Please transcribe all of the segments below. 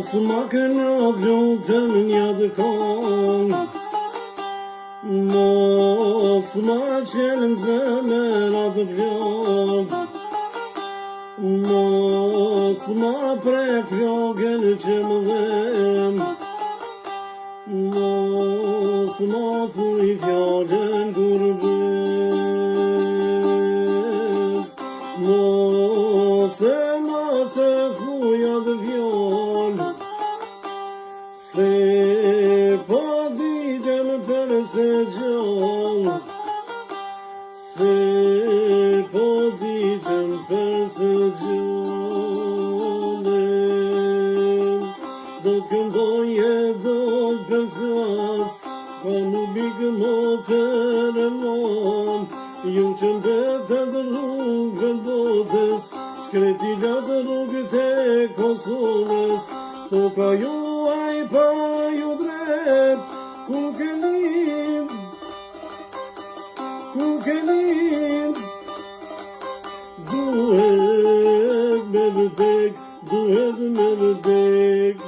Mos ma këna lutëm një dhe kong, mos ma qenë në zemër atë vlog, mos ma prek vlogën që më dhem, mos ma thuj fjallën kur vet, mos e thuj atë vjallë, se po digjem për se gjallë, se po digjem për se gjallë. Do t'këndoj e do t'pësas, ka në bikë motër e mon, ju që mbetet rrugë botës, shkreti latë rrugët e Kosovës, toka juaj pa ju drejt, ku ke lind, duhet me vëdek, duhet me vëdek.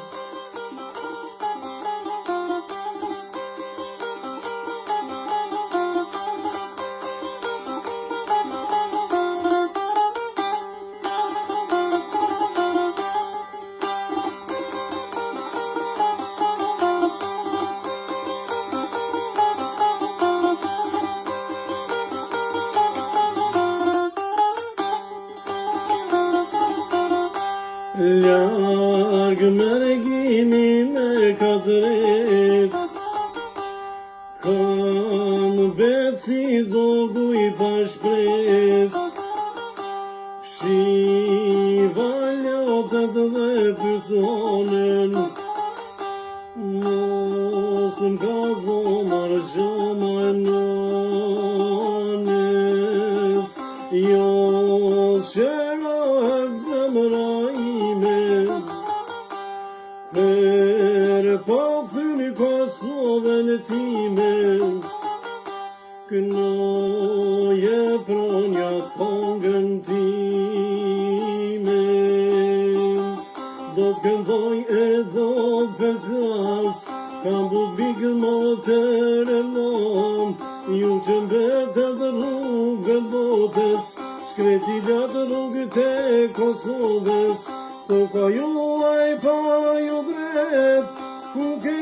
Largë me regjimi me katëret, kam betë si zogu i pashpres, shiva ljotet dhe pysonën, mos m'ka zomar gjoma e nanës, jo shërohet zemra ime, per po thyni Kosovën time, kënoje pronjat kongën time. Do t'këndoj e do t'peslas, kam bu bikë motër e lom, ju që mbetet rrugët botës, shkreti latë rrugët e Kosovës, toka juaj pa ju drejt, ku ke